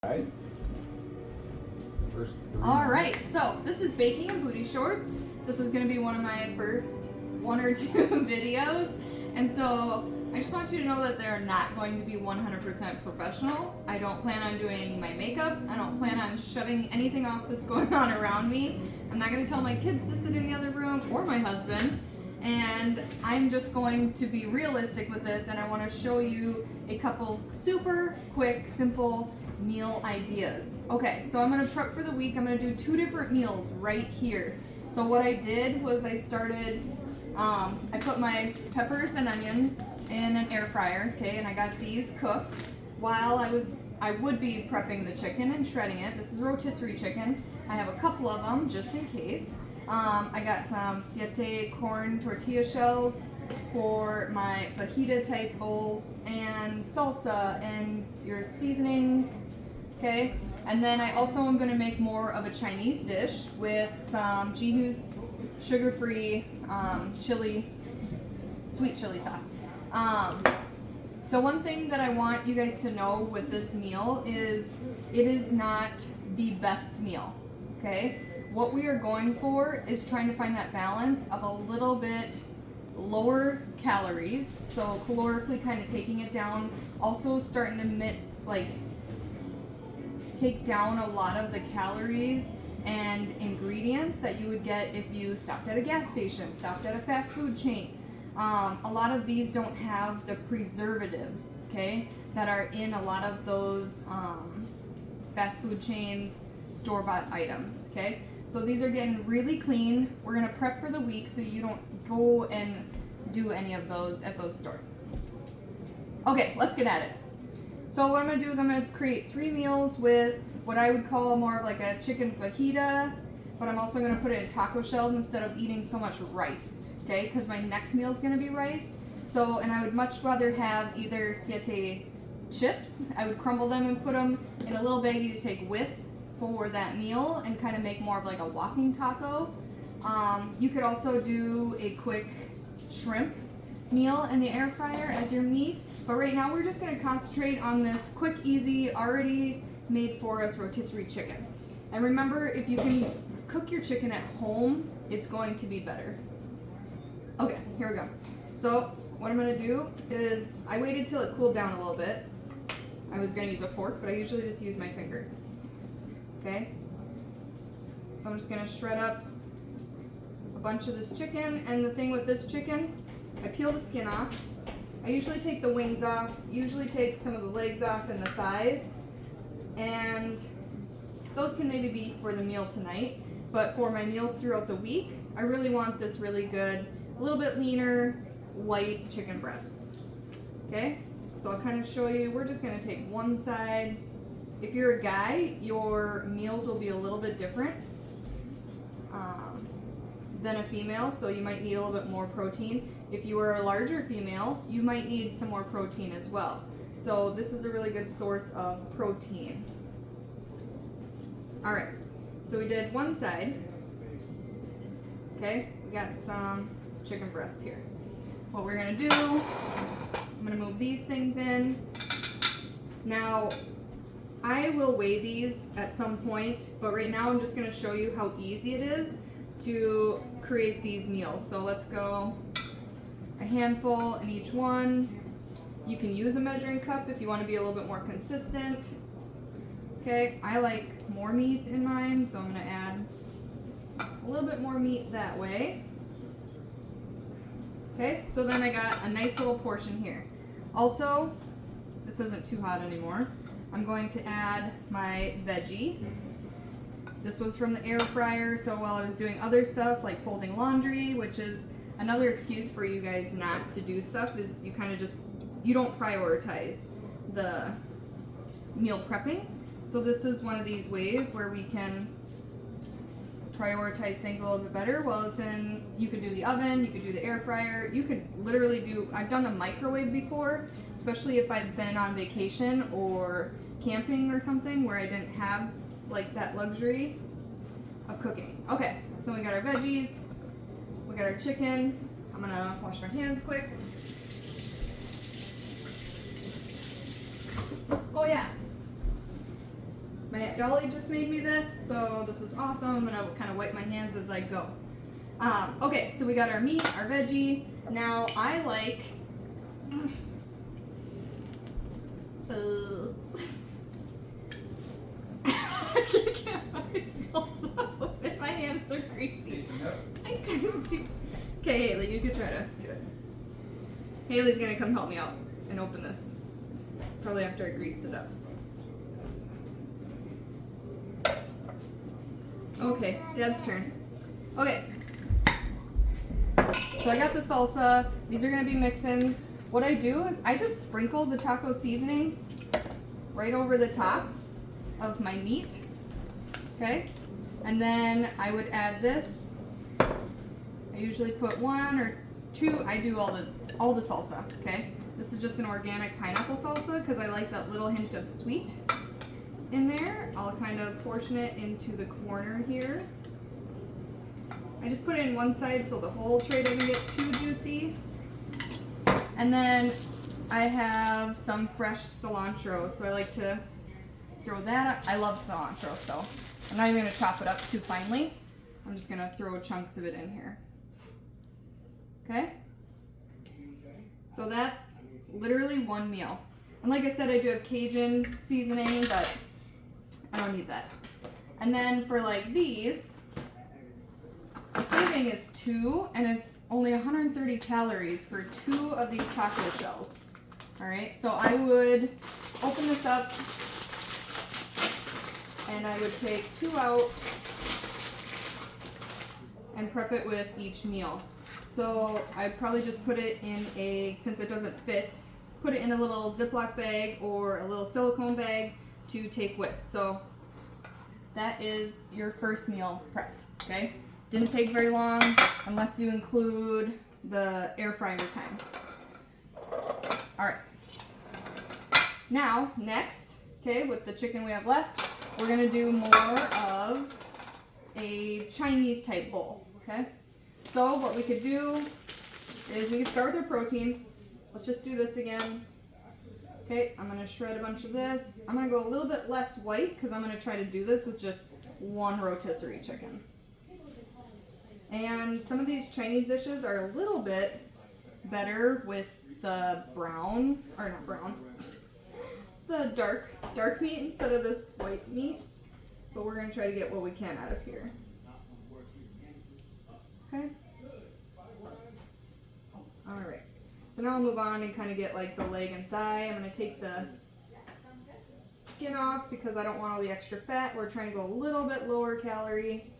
Right. All right, so this is baking in booty shorts. This is going to be one of my first 1 or 2 videos, and so I just want you to know that they're not going to be 100% professional. I don't plan on doing my makeup. I don't plan on shutting anything off that's going on around me. I'm not going to tell my kids to sit in the other room or my husband, and I'm just going to be realistic with this, and I want to show you a couple super quick, simple meal ideas. Okay, so I'm gonna prep for the week. I'm gonna do 2 different meals right here. So what I did was I started, I put my peppers and onions in an air fryer, okay, and I got these cooked while I would be prepping the chicken and shredding it. This is rotisserie chicken. I have a couple of them just in case. I got some Siete corn tortilla shells for my fajita type bowls, and salsa and your seasonings. Okay, and then I also am going to make more of a Chinese dish with some Jihu's sugar-free sweet chili sauce. So one thing that I want you guys to know with this meal is it is not the best meal, okay? What we are going for is trying to find that balance of a little bit lower calories, so calorically kind of taking it down, also starting to take down a lot of the calories and ingredients that you would get if you stopped at a gas station, stopped at a fast food chain. A lot of these don't have the preservatives, okay, that are in a lot of those fast food chains, store-bought items, okay? So these are getting really clean. We're gonna prep for the week so you don't go and do any of those at those stores. Okay, let's get at it. So what I'm going to do is I'm going to create 3 meals with what I would call more of like a chicken fajita, but I'm also going to put it in taco shells instead of eating so much rice, okay, because my next meal is going to be rice. So, and I would much rather have either Siete chips. I would crumble them and put them in a little baggie to take with for that meal and kind of make more of like a walking taco. You could also do a quick shrimp meal in the air fryer as your meat, but right now we're just going to concentrate on this quick, easy, already made for us rotisserie chicken. And remember, if you can cook your chicken at home, it's going to be better. Okay, here we go. So what I'm going to do is I waited till it cooled down a little bit. I was going to use a fork, but I usually just use my fingers. Okay, so I'm just going to shred up a bunch of this chicken, and the thing with this chicken, I peel the skin off. I usually take the wings off, usually take some of the legs off and the thighs, and those can maybe be for the meal tonight, but for my meals throughout the week, I really want this really good, a little bit leaner, white chicken breast. Okay, so I'll kind of show you, we're just going to take one side. If you're a guy, your meals will be a little bit different than a female, so you might need a little bit more protein. If you are a larger female, you might need some more protein as well. So this is a really good source of protein. All right, so we did one side. Okay, we got some chicken breast here. What we're gonna do, I'm gonna move these things in. Now, I will weigh these at some point, but right now I'm just gonna show you how easy it is to create these meals. So let's go a handful in each one. You can use a measuring cup if you want to be a little bit more consistent. Okay, I like more meat in mine, so I'm going to add a little bit more meat that way. Okay, so then I got a nice little portion here. Also, this isn't too hot anymore. I'm going to add my veggie. This was from the air fryer, so while I was doing other stuff like folding laundry, which is another excuse for you guys not to do stuff, is you kind of just, you don't prioritize the meal prepping. So this is one of these ways where we can prioritize things a little bit better. Well, it's in, you could do the oven, you could do the air fryer, you could literally do, I've done the microwave before, especially if I've been on vacation or camping or something where I didn't have like that luxury of cooking. Okay, so we got our veggies, we got our chicken. I'm gonna wash my hands quick. Oh yeah, My Aunt Dolly just made me this, so this is awesome, and I will kind of wipe my hands as I go. Okay, so we got our meat, our veggie. Now I like... I can't get my salsa open. My hands are greasy. I couldn't do... Okay, Haley, you can try to do it. Haley's gonna come help me out and open this. Probably after I greased it up. Okay, Dad's turn. Okay. So I got the salsa. These are gonna be mix-ins. What I do is I just sprinkle the taco seasoning right over the top of my meat. Okay? And then I would add this. I usually put 1 or 2. I do all the salsa, okay? This is just an organic pineapple salsa because I like that little hint of sweet in there. I'll kind of portion it into the corner here. I just put it in one side so the whole tray doesn't get too juicy. And then I have some fresh cilantro, so I like to throw that up. I love cilantro, so I'm not even gonna chop it up too finely. I'm just gonna throw chunks of it in here. Okay? So that's literally one meal. And like I said, I do have Cajun seasoning, but I don't need that. And then for like these, the serving is 2, and it's only 130 calories for 2 of these taco shells. All right, so I would open this up, and I would take 2 out and prep it with each meal. So I'd probably just put it in a, since it doesn't fit, put it in a little Ziploc bag or a little silicone bag to take with. So that is your first meal prepped, okay? Didn't take very long unless you include the air fryer time. All right. Now, next, okay, with the chicken we have left, we're gonna do more of a Chinese type bowl, okay? So what we could do is we could start with our protein. Let's just do this again. Okay, I'm gonna shred a bunch of this. I'm gonna go a little bit less white because I'm gonna try to do this with just 1 rotisserie chicken. And some of these Chinese dishes are a little bit better with the brown, or not brown, the dark meat instead of this white meat. But we're gonna try to get what we can out of here. Okay. All right. So now I'll move on and kind of get like the leg and thigh. I'm gonna take the skin off because I don't want all the extra fat. We're trying to go a little bit lower calorie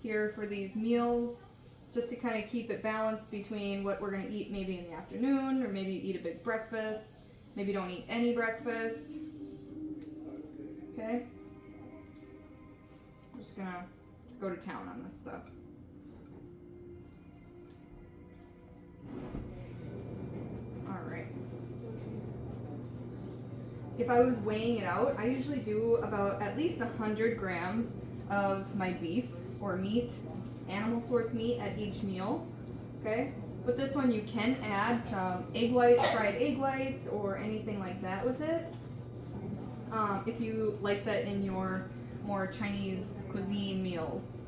here for these meals, just to kind of keep it balanced between what we're gonna eat maybe in the afternoon, or maybe eat a big breakfast, maybe don't eat any breakfast. Okay. I'm just gonna go to town on this stuff. Alright. If I was weighing it out, I usually do about at least 100 grams of my beef or meat, animal source meat at each meal. Okay? With this one you can add some egg whites, fried egg whites, or anything like that with it. If you like that in your more Chinese cuisine meals.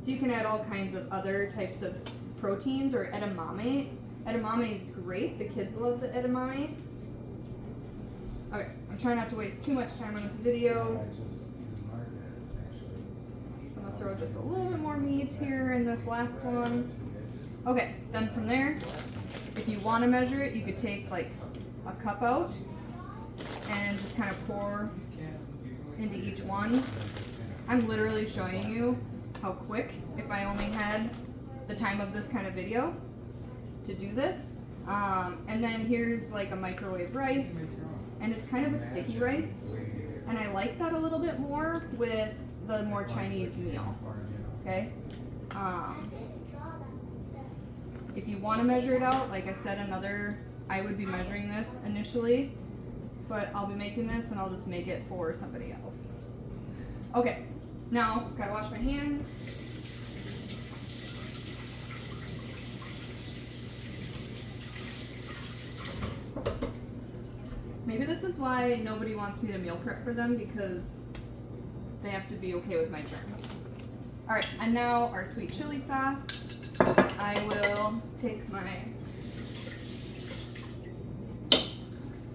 So you can add all kinds of other types of proteins, or edamame. Edamame is great. The kids love the edamame. Okay, I'm trying not to waste too much time on this video. So I'm gonna throw just a little bit more meat here in this last one. Okay, then from there, if you want to measure it, you could take like a cup out and just kind of pour into each one. I'm literally showing you how quick, if I only had the time of this kind of video to do this. And then here's like a microwave rice, and it's kind of a sticky rice, and I like that a little bit more with the more Chinese meal. Okay. If you want to measure it out, like I said, I would be measuring this initially, but I'll be making this and I'll just make it for somebody else. Okay, now gotta wash my hands. Maybe this is why nobody wants me to meal prep for them, because they have to be okay with my germs. All right, and now our sweet chili sauce. I will take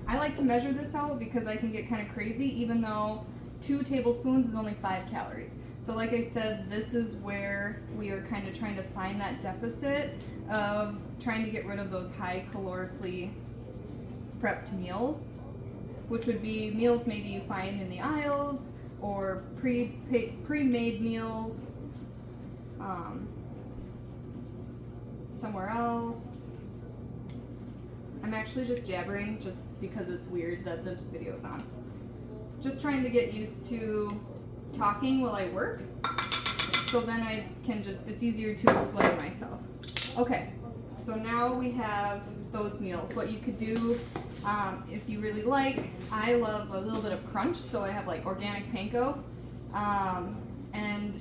I like to measure this out because I can get kind of crazy, even though 2 tablespoons is only 5 calories. So like I said, this is where we are kind of trying to find that deficit of trying to get rid of those high calorically prepped meals, which would be meals maybe you find in the aisles or pre-made meals somewhere else. I'm actually just jabbering just because it's weird that this video's on. Just trying to get used to talking while I work, so then I can it's easier to explain myself. Okay, so now we have those meals. What you could do, if you really like, I love a little bit of crunch, so I have like organic panko, and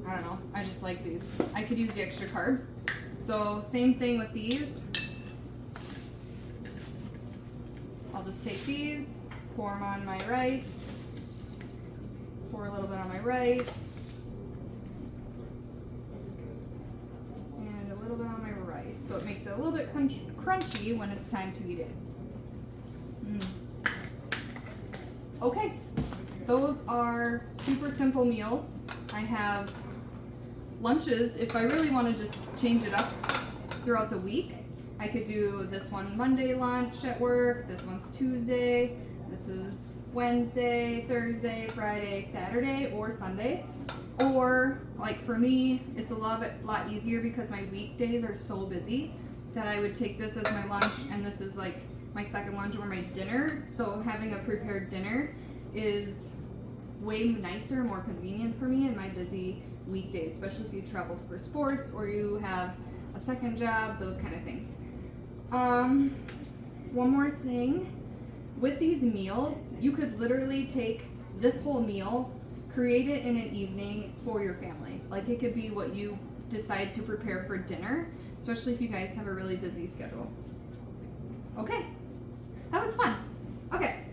I don't know, I just like these. I could use the extra carbs. So same thing with these. I'll just take these, pour them on my rice, pour a little bit on my rice, and a little bit on my rice. So it makes it a little bit crunchy when it's time to eat it. Okay, those are super simple meals. I have lunches. If I really want to just change it up throughout the week, I could do this one Monday lunch at work, this one's Tuesday, this is Wednesday, Thursday, Friday, Saturday, or Sunday. Or, like for me, it's a lot easier because my weekdays are so busy that I would take this as my lunch, and this is like my second lunch or my dinner. So having a prepared dinner is way nicer, more convenient for me in my busy weekdays, especially if you travel for sports or you have a second job, those kind of things. One more thing, with these meals, you could literally take this whole meal, create it in an evening for your family. Like it could be what you decide to prepare for dinner, especially if you guys have a really busy schedule. Okay, that was fun. Okay,